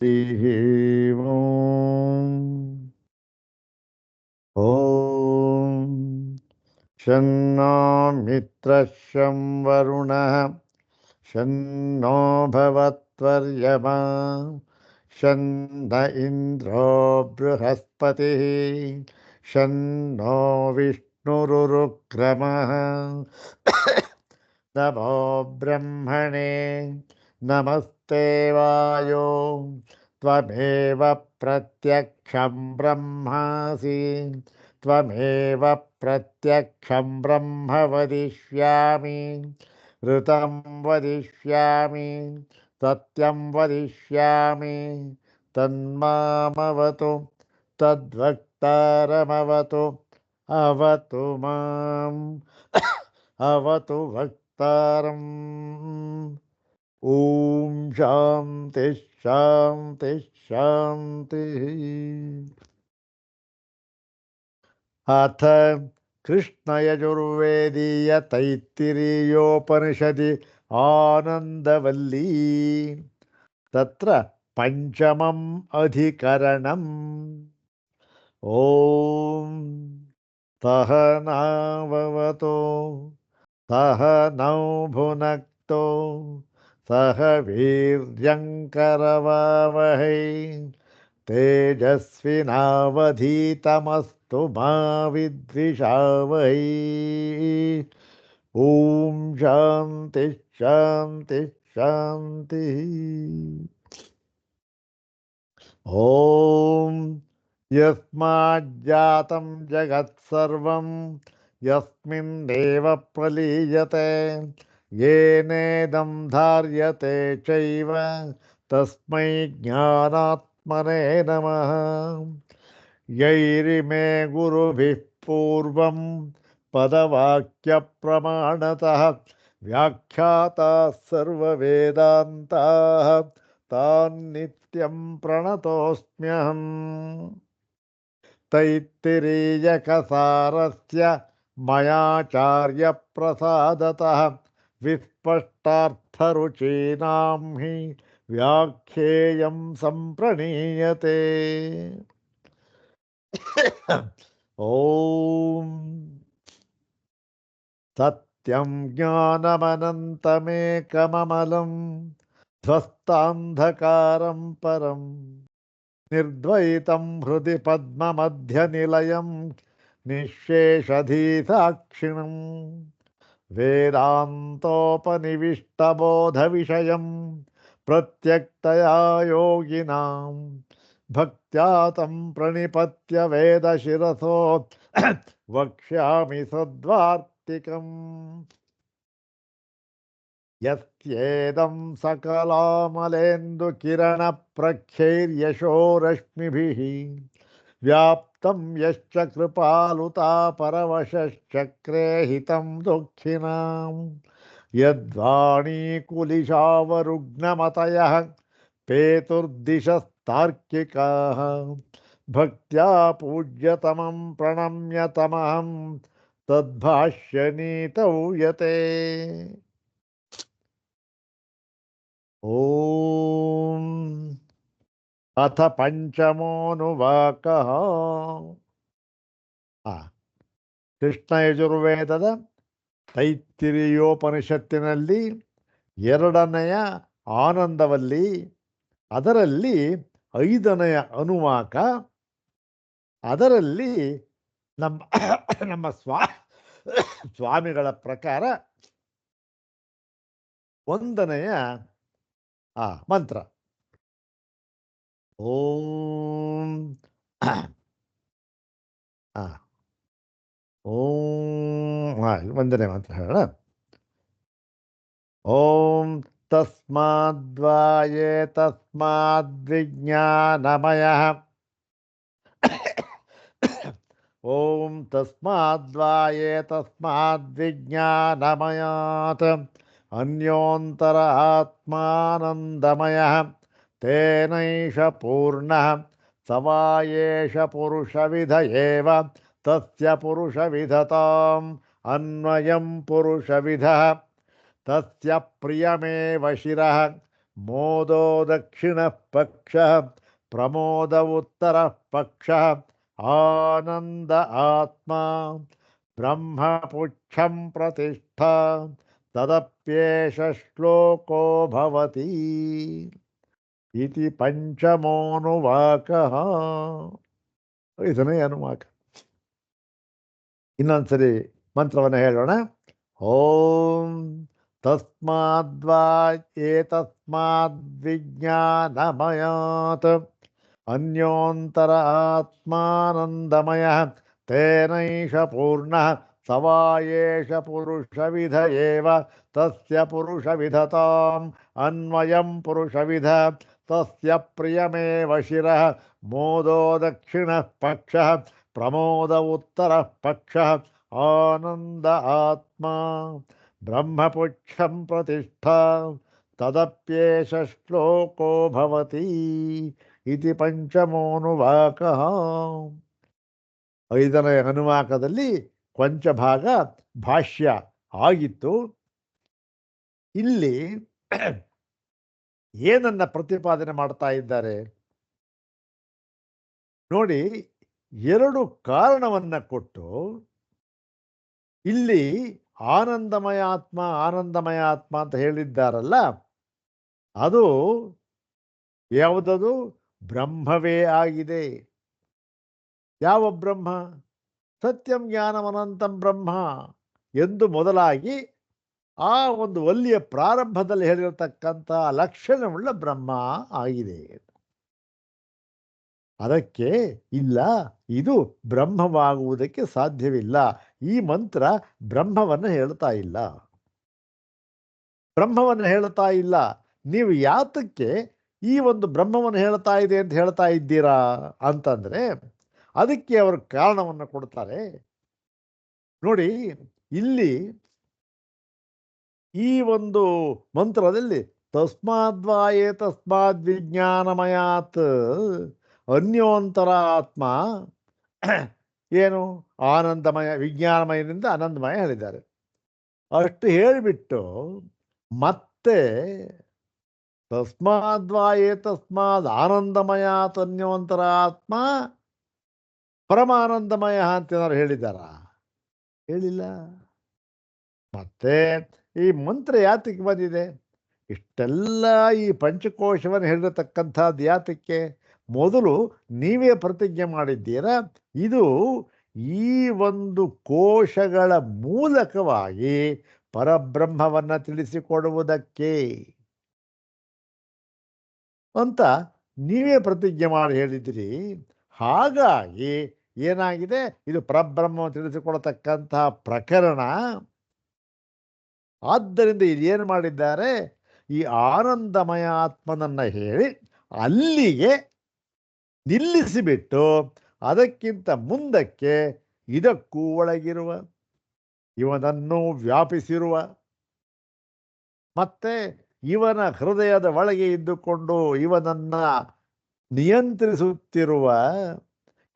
हरिः ओम्। ॐ शन्नो मित्रः शं वरुणः शन्नो भवत्वर्यमा शन्न इन्द्रो बृहस्पतिः शन्नो विष्णुरुरुक्रमः नमो ब्रह्मणे नमस्ते वायो त्वमेव प्रत्यक्षं ब्रह्मासि त्वमेव प्रत्यक्षं ब्रह्म वदिष्यामि ऋतं वदिष्यामि सत्यं वदिष्यामि तन्मामवतु तद्वक्तारमवतु अवतु माम् अवतु वक्तारम्। ॐ शान्ति शान्ति शान्तिः। अथ कृष्णयजुर्वेदीय तैत्तिरीयोपनिषदि आनन्दवल्ली तत्र पञ्चमम् अधिकरणम्। ॐ सहनाववतु सहनौ भुनक्तु सह वीर्यङ्करवावहै तेजस्विनावधीतमस्तु मा विद्विषावहै। ॐ शान्ति शान्ति शान्तिः। ॐ यस्माज्जातं जगत्सर्वं यस्मिन्नेव प्रलीयते येनेदं धार्यते चैव तस्मै ज्ञानात्मने नमः। यैरिमे गुरुभिः पूर्वं पदवाक्यप्रमाणतः व्याख्याताः सर्ववेदान्ताः तान् नित्यं प्रणतोऽस्म्यहम्। तैत्तिरीयकसारस्य मयाचार्यप्रसादतः विस्पष्टार्थरुचीनां हि व्याख्येयं सम्प्रणीयते। ॐ सत्यं ज्ञानमनन्तमेकममलं ध्वस्तान्धकारं परं निर्द्वैतं हृदि पद्ममध्यनिलयं निःशेषधीसाक्षिणम् वेदान्तोपनिविष्टबोधविषयं प्रत्यक्तया योगिनां भक्त्या तं प्रणिपत्य वेदशिरसो वक्ष्यामि सद्वार्तिकम्। यस्येदं सकलामलेन्दुकिरणप्रख्यैर्यशो रश्मिभिः व्याप्तं यश्च कृपालुतापरवशश्चक्रे हितं दुःखिनाम् यद्वाणीकुलिशावरुग्णमतयः पेतुर्दिशस्तार्किकाः भक्त्या पूज्यतमं प्रणम्य तमहं तद्भाष्यनीतौ यते। ॐ अथ पञ्चमोऽनुवाकः। ಕೃಷ್ಣ ಯಜುರ್ವೇದದ ತೈತ್ತಿರಿಯೋಪನಿಷತ್ತಿನಲ್ಲಿ ಎರಡನೆಯ ಆನಂದವಲ್ಲಿ ಅದರಲ್ಲಿ ಐದನೆಯ ಅನುವಾಕ. ಅದರಲ್ಲಿ ನಮ್ಮ ನಮ್ಮ ಸ್ವಾಮಿಗಳ ಪ್ರಕಾರ ಒಂದನೆಯ ಮಂತ್ರ. ಓಂ ಓಂ ಒಂದನೇ ಮಂತ್ರ ಹೇಳೋಣ. ಓಂ ತಸ್ಮಾದ್ವಾಯೇ ತಸ್ಮಾದ್ವಿಜ್ಞಾನಮಯಃ ಓಂ ತಸ್ಮಾದ್ವಾಯೇ ತಸ್ಮಾದ್ವಿಜ್ಞಾನಮಯಾತ್ ಅನ್ಯೋಂತರ ಆತ್ಮಾನಂದಮಯಃ ತೇನೈಷ ಪೂರ್ಣಃ ಸವಾಯೇಷ ಪುರುಷವಿಧ ಏವ ತಸ್ಯ ಪುರುಷವಿಧತಾಂ ಅನ್ವಯಂ ಪುರುಷವಿಧಃ ತಸ್ಯ ಪ್ರಿಯಮೇವ ಶಿರಃ ಮೋದೋ ದಕ್ಷಿಣ ಪಕ್ಷ ಪ್ರಮೋದ ಉತ್ತರ ಪಕ್ಷ ಆನಂದ ಆತ್ಮ ಬ್ರಹ್ಮಪುಚ್ಛಂ ಪ್ರತಿಷ್ಠಾ ತದಪ್ಯೇಷ ಶ್ಲೋಕೋ ಭವತಿ ಇತಿ ಪಂಚಮೋನುವಾಕಃ. ಇದನ್ನೇ ಅನುವಾಕ. ಇನ್ನೊಂದ್ಸರಿ ಮಂತ್ರವನ್ನು ಹೇಳೋಣ. ಓಂ ತಸ್ಮಾದ್ವಾ ಏತಸ್ಮಾದ್ವಿಜ್ಞಾನಮಯಾತ್ ಅನ್ಯೋಂತರ ಆತ್ಮಾನಂದಮಯ ತೇನೈಷ ಪೂರ್ಣಃ ಸವಾಯೇಷ ಪುರುಷವಿಧ ಏವ ತಸ್ಯ ಪುರುಷವಿಧತಾಂ ಅನ್ವಯಂ ಪುರುಷವಿಧ ತಸ್ಯ ಪ್ರಿಯಮೇವ ಶಿರಃ ಮೋದೋ ದಕ್ಷಿಣಃ ಪಕ್ಷಃ ಪ್ರಮೋದ ಉತ್ತರಃ ಪಕ್ಷಃ ಆನಂದ ಆತ್ಮ ಬ್ರಹ್ಮಪುಚ್ಛಂ ಪ್ರತಿಷ್ಠಾ ತದಪ್ಯೇಷ ಶ್ಲೋಕೋ ಭವತಿ ಇತಿ ಪಂಚಮೋನುವಾಕಃ. ಐದನೇ ಅನುವಾಕದಲ್ಲಿ ಕೊಂಚಭಾಗ ಭಾಷ್ಯ ಆಗಿತ್ತು. ಇಲ್ಲಿ ಏನನ್ನ ಪ್ರತಿಪಾದನೆ ಮಾಡ್ತಾ ಇದ್ದಾರೆ ನೋಡಿ. ಎರಡು ಕಾರಣವನ್ನ ಕೊಟ್ಟು ಇಲ್ಲಿ ಆನಂದಮಯ ಆತ್ಮ ಆನಂದಮಯ ಆತ್ಮ ಅಂತ ಹೇಳಿದ್ದಾರಲ್ಲ, ಅದು ಯಾವುದದು? ಬ್ರಹ್ಮವೇ ಆಗಿದೆ. ಯಾವ ಬ್ರಹ್ಮ? ಸತ್ಯಂ ಜ್ಞಾನಮನಂತಂ ಬ್ರಹ್ಮ ಎಂದು ಮೊದಲಾಗಿ ಆ ಒಂದು ವಲ್ಲಿಯ ಪ್ರಾರಂಭದಲ್ಲಿ ಹೇಳಿರತಕ್ಕಂಥ ಲಕ್ಷಣವುಳ್ಳ ಬ್ರಹ್ಮ ಆಗಿದೆ. ಅದಕ್ಕೆ ಇಲ್ಲ, ಇದು ಬ್ರಹ್ಮವಾಗುವುದಕ್ಕೆ ಸಾಧ್ಯವಿಲ್ಲ. ಈ ಮಂತ್ರ ಬ್ರಹ್ಮವನ್ನು ಹೇಳ್ತಾ ಇಲ್ಲ, ಬ್ರಹ್ಮವನ್ನು ಹೇಳ್ತಾ ಇಲ್ಲ. ನೀವು ಯಾತಕ್ಕೆ ಈ ಒಂದು ಬ್ರಹ್ಮವನ್ನು ಹೇಳ್ತಾ ಇದೆ ಅಂತ ಹೇಳ್ತಾ ಇದ್ದೀರಾ ಅಂತಂದ್ರೆ ಅದಕ್ಕೆ ಅವರು ಕಾರಣವನ್ನು ಕೊಡ್ತಾರೆ ನೋಡಿ. ಇಲ್ಲಿ ಈ ಒಂದು ಮಂತ್ರದಲ್ಲಿ ತಸ್ಮಾದ್ವಾಯೇ ತಸ್ಮಾದ್ ವಿಜ್ಞಾನಮಯಾತ್ ಅನ್ಯೋಂತರ ಆತ್ಮ ಏನು ಆನಂದಮಯ, ವಿಜ್ಞಾನಮಯದಿಂದ ಆನಂದಮಯ ಹೇಳಿದ್ದಾರೆ. ಅಷ್ಟು ಹೇಳಿಬಿಟ್ಟು ಮತ್ತೆ ತಸ್ಮಾದ್ವಾಯೇ ತಸ್ಮಾದ್ ಆನಂದಮಯಾತ್ ಅನ್ಯೋಂತರ ಆತ್ಮ ಪರಮಾನಂದಮಯ ಅಂತ ಏನಾದ್ರು ಹೇಳಿದಾರ? ಹೇಳಿಲ್ಲ. ಮತ್ತೆ ಈ ಮಂತ್ರ ಯಾತಕ್ಕೆ ಬಂದಿದೆ? ಇಷ್ಟೆಲ್ಲ ಈ ಪಂಚಕೋಶವನ್ನು ಹೇಳಿರತಕ್ಕಂಥದ್ದು ಯಾತಕ್ಕೆ? ಮೊದಲು ನೀವೇ ಪ್ರತಿಜ್ಞೆ ಮಾಡಿದ್ದೀರಾ, ಇದು ಈ ಒಂದು ಕೋಶಗಳ ಮೂಲಕವಾಗಿ ಪರಬ್ರಹ್ಮವನ್ನು ತಿಳಿಸಿಕೊಡುವುದಕ್ಕೆ ಅಂತ ನೀವೇ ಪ್ರತಿಜ್ಞೆ ಮಾಡಿ ಹೇಳಿದಿರಿ. ಹಾಗಾಗಿ ಏನಾಗಿದೆ, ಇದು ಪರಬ್ರಹ್ಮ ತಿಳಿಸಿಕೊಡತಕ್ಕಂತಹ ಪ್ರಕರಣ. ಆದ್ದರಿಂದ ಇಲ್ಲಿ ಏನು ಮಾಡಿದ್ದಾರೆ, ಈ ಆನಂದಮಯ ಆತ್ಮನನ್ನ ಹೇಳಿ ಅಲ್ಲಿಗೆ ನಿಲ್ಲಿಸಿಬಿಟ್ಟು ಅದಕ್ಕಿಂತ ಮುಂದಕ್ಕೆ ಇದಕ್ಕೂ ಒಳಗಿರುವ, ಇವನನ್ನು ವ್ಯಾಪಿಸಿರುವ, ಮತ್ತೆ ಇವನ ಹೃದಯದ ಒಳಗೆ ಇದ್ದುಕೊಂಡು ಇವನನ್ನ ನಿಯಂತ್ರಿಸುತ್ತಿರುವ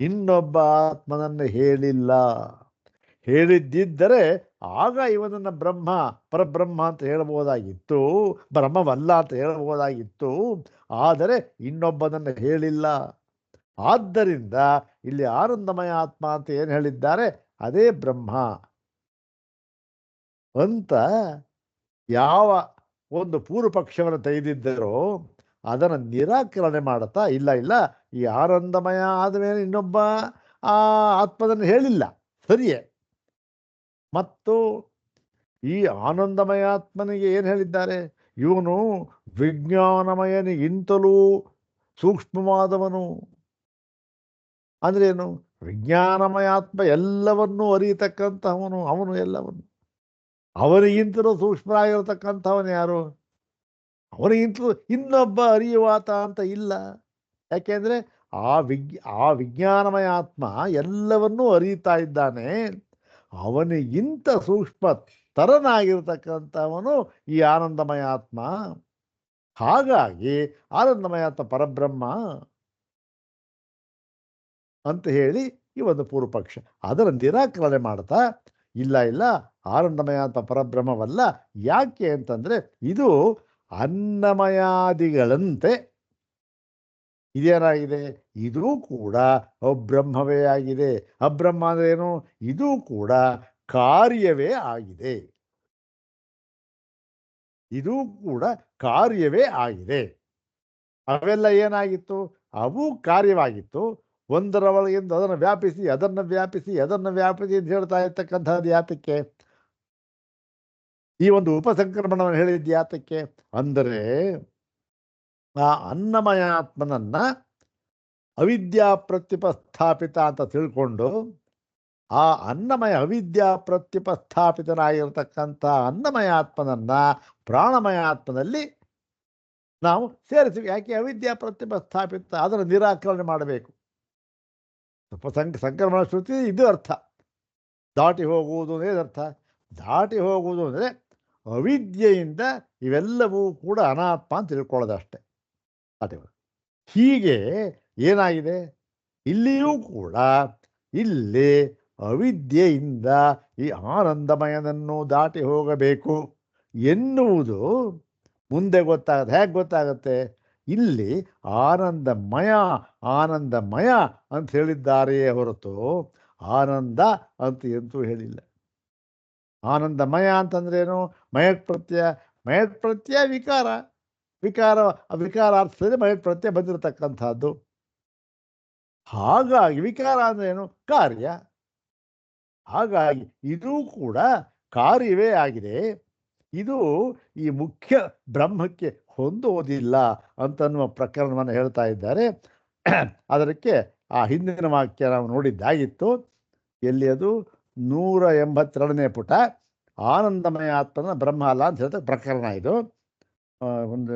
ಇನ್ನೊಬ್ಬ ಆತ್ಮನನ್ನು ಹೇಳಿಲ್ಲ. ಹೇಳಿದ್ದಿದ್ದರೆ ಆಗ ಇವನನ್ನು ಬ್ರಹ್ಮ ಪರಬ್ರಹ್ಮ ಅಂತ ಹೇಳಬಹುದಾಗಿತ್ತು, ಬ್ರಹ್ಮವಲ್ಲ ಅಂತ ಹೇಳಬಹುದಾಗಿತ್ತು. ಆದರೆ ಇನ್ನೊಬ್ಬನನ್ನು ಹೇಳಿಲ್ಲ. ಆದ್ದರಿಂದ ಇಲ್ಲಿ ಆನಂದಮಯ ಆತ್ಮ ಅಂತ ಏನು ಹೇಳಿದ್ದಾರೆ ಅದೇ ಬ್ರಹ್ಮ ಅಂತ ಯಾವ ಒಂದು ಪೂರ್ವ ಪಕ್ಷವನ್ನು ತೆಗೆದಿದ್ದರೋ ಅದನ್ನು ನಿರಾಕರಣೆ ಮಾಡುತ್ತಾ, ಇಲ್ಲ ಇಲ್ಲ, ಈ ಆನಂದಮಯ ಆದಮೇಲೆ ಇನ್ನೊಬ್ಬ ಆ ಆತ್ಮದನ್ನು ಹೇಳಿಲ್ಲ, ಸರಿಯೇ. ಮತ್ತು ಈ ಆನಂದಮಯ ಆತ್ಮನಿಗೆ ಏನು ಹೇಳಿದ್ದಾರೆ, ಇವನು ವಿಜ್ಞಾನಮಯನಿಗಿಂತಲೂ ಸೂಕ್ಷ್ಮವಾದವನು. ಅಂದ್ರೆ ಏನು? ವಿಜ್ಞಾನಮಯ ಆತ್ಮ ಎಲ್ಲವನ್ನೂ ಅರಿಯತಕ್ಕಂತಹವನು, ಅವನು ಎಲ್ಲವನ್ನು. ಅವನಿಗಿಂತಲೂ ಸೂಕ್ಷ್ಮರಾಗಿರತಕ್ಕಂಥವನು ಯಾರು? ಅವನಿಗಿಂತಲೂ ಇನ್ನೊಬ್ಬ ಅರಿಯುವಾತ ಅಂತ ಇಲ್ಲ. ಯಾಕೆಂದ್ರೆ ಆ ವಿಜ್ಞಾನಮಯ ಆತ್ಮ ಎಲ್ಲವನ್ನೂ ಅರಿಯುತ್ತಾ ಇದ್ದಾನೆ. ಅವನಿಗಿಂತ ಸೂಕ್ಷ್ಮ ತರನಾಗಿರ್ತಕ್ಕಂಥವನು ಈ ಆನಂದಮಯ ಆತ್ಮ. ಹಾಗಾಗಿ ಆನಂದಮಯ ಆತ್ಮ ಪರಬ್ರಹ್ಮ ಅಂತ ಹೇಳಿ ಈ ಒಂದು ಪೂರ್ವ ಪಕ್ಷ ಅದರ ನಿರಾಕರಣೆ ಮಾಡ್ತಾ, ಇಲ್ಲ ಇಲ್ಲ, ಆನಂದಮಯ ಆತ್ಮ ಪರಬ್ರಹ್ಮವಲ್ಲ. ಯಾಕೆ ಅಂತಂದ್ರೆ ಇದು ಅನ್ನಮಯಾದಿಗಳಂತೆ ಇದೇನಾಗಿದೆ, ಇದೂ ಕೂಡ ಅಬ್ರಹ್ಮವೇ ಆಗಿದೆ. ಅಬ್ರಹ್ಮ ಅಂದ್ರೆ ಏನು? ಇದೂ ಕೂಡ ಕಾರ್ಯವೇ ಆಗಿದೆ. ಇದೂ ಕೂಡ ಕಾರ್ಯವೇ ಆಗಿದೆ. ಅವೆಲ್ಲ ಏನಾಗಿತ್ತು? ಅವು ಕಾರ್ಯವಾಗಿತ್ತು. ಒಂದರ ಒಳಗಿಂದ ಅದನ್ನು ವ್ಯಾಪಿಸಿ ಅದನ್ನು ವ್ಯಾಪಿಸಿ ಅದನ್ನು ವ್ಯಾಪಿಸಿ ಅಂತ ಹೇಳ್ತಾ ಇರ್ತಕ್ಕಂಥದ್ದು ಯಾತಕ್ಕೆ? ಈ ಒಂದು ಉಪಸಂಕ್ರಮಣವನ್ನು ಹೇಳಿದ್ದು ಯಾತಕ್ಕೆ ಅಂದರೆ, ಆ ಅನ್ನಮಯಾತ್ಮನನ್ನ ಅವಿದ್ಯಾ ಪ್ರತ್ಯುಪಸ್ಥಾಪಿತ ಅಂತ ತಿಳ್ಕೊಂಡು, ಆ ಅನ್ನಮಯ ಅವಿದ್ಯಾ ಪ್ರತ್ಯುಪಸ್ಥಾಪಿತನಾಗಿರ್ತಕ್ಕಂಥ ಅನ್ನಮಯಾತ್ಮನನ್ನ ಪ್ರಾಣಮಯಾತ್ಮನಲ್ಲಿ ನಾವು ಸೇರಿಸಿ. ಯಾಕೆ? ಅವಿದ್ಯಾ ಪ್ರತ್ಯುಪಸ್ಥಾಪಿತ, ಅದನ್ನು ನಿರಾಕರಣೆ ಮಾಡಬೇಕು. ಸಂಕ್ರಮಣ ಶ್ರುತಿ ಇದು ಅರ್ಥ. ದಾಟಿ ಹೋಗುವುದು ಅಂದರೆ ಅರ್ಥ. ದಾಟಿ ಹೋಗುವುದು ಅಂದರೆ ಅವಿದ್ಯೆಯಿಂದ ಇವೆಲ್ಲವೂ ಕೂಡ ಅನಾತ್ಮ ಅಂತ ತಿಳ್ಕೊಳ್ಳೋದಷ್ಟೇ. ಅದೇ ಹೀಗೆ ಏನಾಗಿದೆ ಇಲ್ಲಿಯೂ ಕೂಡ, ಇಲ್ಲಿ ಅವಿದ್ಯೆಯಿಂದ ಈ ಆನಂದಮಯನನ್ನು ದಾಟಿ ಹೋಗಬೇಕು ಎನ್ನುವುದು ಮುಂದೆ ಗೊತ್ತಾಗುತ್ತೆ. ಹೇಗೆ ಗೊತ್ತಾಗುತ್ತೆ? ಇಲ್ಲಿ ಆನಂದಮಯ ಆನಂದಮಯ ಅಂತ ಹೇಳಿದ್ದಾರೆಯೇ ಹೊರತು ಆನಂದ ಅಂತ ಎಂತೂ ಹೇಳಿಲ್ಲ. ಆನಂದಮಯ ಅಂತಂದ್ರೇನು? ಮಯಟ್ ಪ್ರತ್ಯಯ. ಮಯಟ್ ಪ್ರತ್ಯಯ ವಿಕಾರ. ವಿಕಾರಾರ್ಥದಲ್ಲಿ ಮಯಟ್ ಪ್ರತ್ಯಯ ಬಂದಿರತಕ್ಕಂಥದ್ದು. ಹಾಗಾಗಿ ವಿಕಾರ ಅಂದ್ರೇನು? ಕಾರ್ಯ. ಹಾಗಾಗಿ ಇದೂ ಕೂಡ ಕಾರ್ಯವೇ ಆಗಿದೆ. ಇದು ಈ ಮುಖ್ಯ ಬ್ರಹ್ಮಕ್ಕೆ ಹೊಂದೋದಿಲ್ಲ ಅಂತನ್ನುವ ಪ್ರಕರಣವನ್ನು ಹೇಳ್ತಾ ಇದ್ದಾರೆ. ಅದಕ್ಕೆ ಆ ಹಿಂದಿನ ವಾಕ್ಯ ನಾವು ನೋಡಿದ್ದಾಗಿತ್ತು. ಎಲ್ಲಿ ಅದು? 182ನೇ ಪುಟ. ಆನಂದಮಯ ಆತ್ಮನ ಬ್ರಹ್ಮ ಅಲ್ಲ ಅಂತ ಹೇಳ್ತಾ ಪ್ರಕರಣ ಇದು. ಒಂದು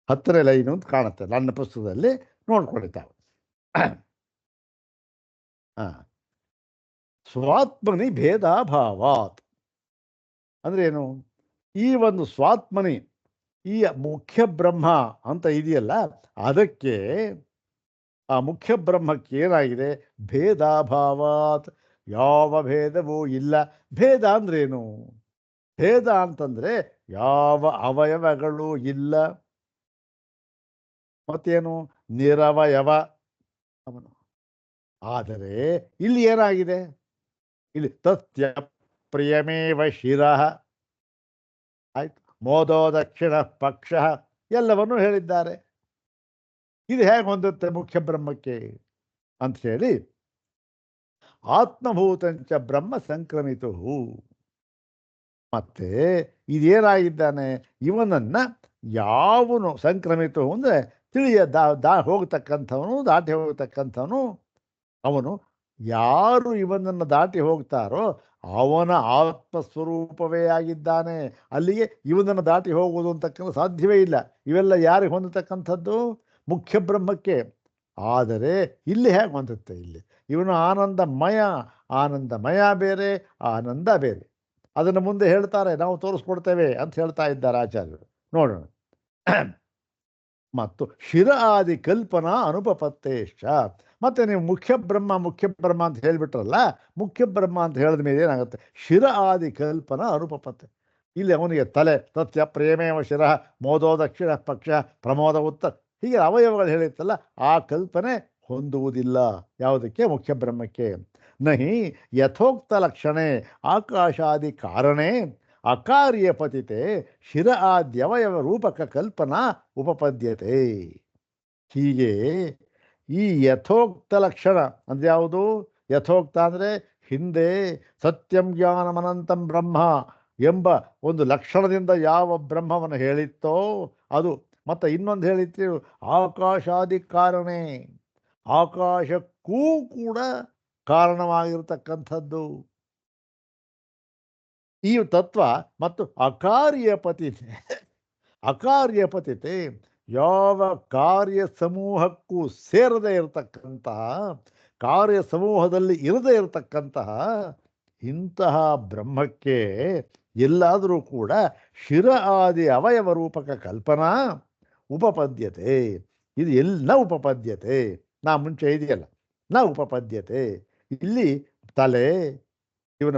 10ನೇ ಲೈನು ಅಂತ ಕಾಣುತ್ತೆ ನನ್ನ ಪುಸ್ತಕದಲ್ಲಿ, ನೋಡ್ಕೊಂಡಿದ್ದಾವೆ. ಸ್ವಾತ್ಮನಿ ಭೇದಾಭಾವಾತ್ ಅಂದ್ರೆ ಏನು? ಈ ಒಂದು ಸ್ವಾತ್ಮನಿ, ಈ ಮುಖ್ಯ ಬ್ರಹ್ಮ ಅಂತ ಇದೆಯಲ್ಲ, ಅದಕ್ಕೆ ಆ ಮುಖ್ಯ ಬ್ರಹ್ಮಕ್ಕೆ ಏನಾಗಿದೆ? ಭೇದಾಭಾವಾತ್, ಯಾವ ಭೇದವೂ ಇಲ್ಲ. ಭೇದ ಅಂದ್ರೇನು? ಭೇದ ಅಂತಂದ್ರೆ ಯಾವ ಅವಯವಗಳು ಇಲ್ಲ. ಮತ್ತೇನು? ನಿರವಯವ ಅವನು. ಆದರೆ ಇಲ್ಲಿ ಏನಾಗಿದೆ? ಇಲ್ಲಿ ತತ್ಯ ಪ್ರಿಯಮೇವ ಶಿರಃ, ಆಯ್ತು, ಮೋದೋ ದಕ್ಷಿಣ ಪಕ್ಷ ಎಲ್ಲವನ್ನೂ ಹೇಳಿದ್ದಾರೆ. ಇದು ಹೇಗೆ ಹೊಂದುತ್ತೆ ಮುಖ್ಯ ಬ್ರಹ್ಮಕ್ಕೆ ಅಂತ ಹೇಳಿ, ಆತ್ಮಭೂತಂಚ ಬ್ರಹ್ಮ ಸಂಕ್ರಮಿತು. ಮತ್ತೆ ಇದೇನಾಗಿದ್ದಾನೆ? ಇವನನ್ನ ಯಾವನು ಸಂಕ್ರಮಿತು ಅಂದರೆ ಹೋಗ್ತಕ್ಕಂಥವನು, ದಾಟಿ ಹೋಗ್ತಕ್ಕಂಥವನು. ಅವನು ಯಾರು ಇವನನ್ನು ದಾಟಿ ಹೋಗ್ತಾರೋ ಅವನ ಆತ್ಮಸ್ವರೂಪವೇ ಆಗಿದ್ದಾನೆ. ಅಲ್ಲಿಗೆ ಇವನನ್ನು ದಾಟಿ ಹೋಗುವುದು ಅಂತಕ್ಕಂಥ ಸಾಧ್ಯವೇ ಇಲ್ಲ. ಇವೆಲ್ಲ ಯಾರಿಗೆ ಹೊಂದತಕ್ಕಂಥದ್ದು? ಮುಖ್ಯ ಬ್ರಹ್ಮಕ್ಕೆ. ಆದರೆ ಇಲ್ಲಿ ಹೇಗೆ ಹೊಂದುತ್ತೆ? ಇಲ್ಲಿ ಇವನು ಆನಂದಮಯ. ಆನಂದಮಯ ಬೇರೆ, ಆನಂದ ಬೇರೆ. ಅದನ್ನು ಮುಂದೆ ಹೇಳ್ತಾರೆ, ನಾವು ತೋರಿಸ್ಕೊಡ್ತೇವೆ ಅಂತ ಹೇಳ್ತಾ ಇದ್ದಾರೆ ಆಚಾರ್ಯರು. ನೋಡೋಣ. ಮತ್ತು ಶಿರ ಆದಿ ಕಲ್ಪನಾ ಅನುಪಪತ್ತೇಶ. ಮತ್ತೆ ನೀವು ಮುಖ್ಯ ಬ್ರಹ್ಮ ಅಂತ ಹೇಳಿಬಿಟ್ರಲ್ಲ, ಮುಖ್ಯ ಬ್ರಹ್ಮ ಅಂತ ಹೇಳಿದ ಮೇಲೆ ಏನಾಗುತ್ತೆ? ಶಿರ ಆದಿ ಕಲ್ಪನಾ ಅನುಪಪತ್ತೆ. ಇಲ್ಲಿ ಅವನಿಗೆ ತಲೆ, ತತ್ಯ ಪ್ರೇಮೇವ ಶಿರ, ಮೋದೋ ದಕ್ಷಿಣ ಪಕ್ಷ, ಪ್ರಮೋದ ಉತ್ತರ, ಹೀಗೆ ಅವಯವಗಳು ಹೇಳಿತ್ತಲ್ಲ, ಆ ಕಲ್ಪನೆ ಹೊಂದುವುದಿಲ್ಲ. ಯಾವುದಕ್ಕೆ? ಮುಖ್ಯ ಬ್ರಹ್ಮಕ್ಕೆ. ನಹಿ ಯಥೋಕ್ತ ಲಕ್ಷಣೆ ಆಕಾಶಾದಿ ಕಾರಣೇ ಅಕಾರ್ಯ ಪತಿತೆ ಶಿರ ಆದ್ಯವಯವ ರೂಪಕ ಕಲ್ಪನಾ ಉಪಪದ್ಯತೆ. ಹೀಗೆ ಈ ಯಥೋಕ್ತ ಲಕ್ಷಣ ಅಂದ್ರೆ ಯಾವುದು? ಯಥೋಕ್ತ ಅಂದರೆ ಹಿಂದೆ ಸತ್ಯಂ ಜ್ಞಾನಮನಂತಂ ಬ್ರಹ್ಮ ಎಂಬ ಒಂದು ಲಕ್ಷಣದಿಂದ ಯಾವ ಬ್ರಹ್ಮವನ್ನು ಹೇಳಿತ್ತೋ ಅದು. ಮತ್ತು ಇನ್ನೊಂದು ಹೇಳಿತ್ತು, ಆಕಾಶಾದಿ ಕಾರಣೇ, ಆಕಾಶಕ್ಕೂ ಕೂಡ ಕಾರಣವಾಗಿರ್ತಕ್ಕಂಥದ್ದು ಈ ತತ್ವ. ಮತ್ತು ಅಕಾರ್ಯಪತಿತೆ, ಅಕಾರ್ಯಪತಿತೆ ಯಾವ ಕಾರ್ಯ ಸಮೂಹಕ್ಕೂ ಸೇರದೇ ಇರತಕ್ಕಂತಹ, ಕಾರ್ಯ ಸಮೂಹದಲ್ಲಿ ಇರದೇ ಇರತಕ್ಕಂತಹ ಇಂತಹ ಬ್ರಹ್ಮಕ್ಕೆ ಎಲ್ಲಾದರೂ ಕೂಡ ಶಿರ ಆದಿ ಅವಯವ ರೂಪಕ ಕಲ್ಪನಾ ಉಪಪದ್ಯತೆ. ಇದು ಎಲ್ಲ ಉಪಪದ್ಯತೆ. ನಾ ಮುಂಚೆ ಇದೆಯಲ್ಲ, ನಾ ಉಪಪದ್ಯತೆ. ಇಲ್ಲಿ ತಲೆ, ಇವನ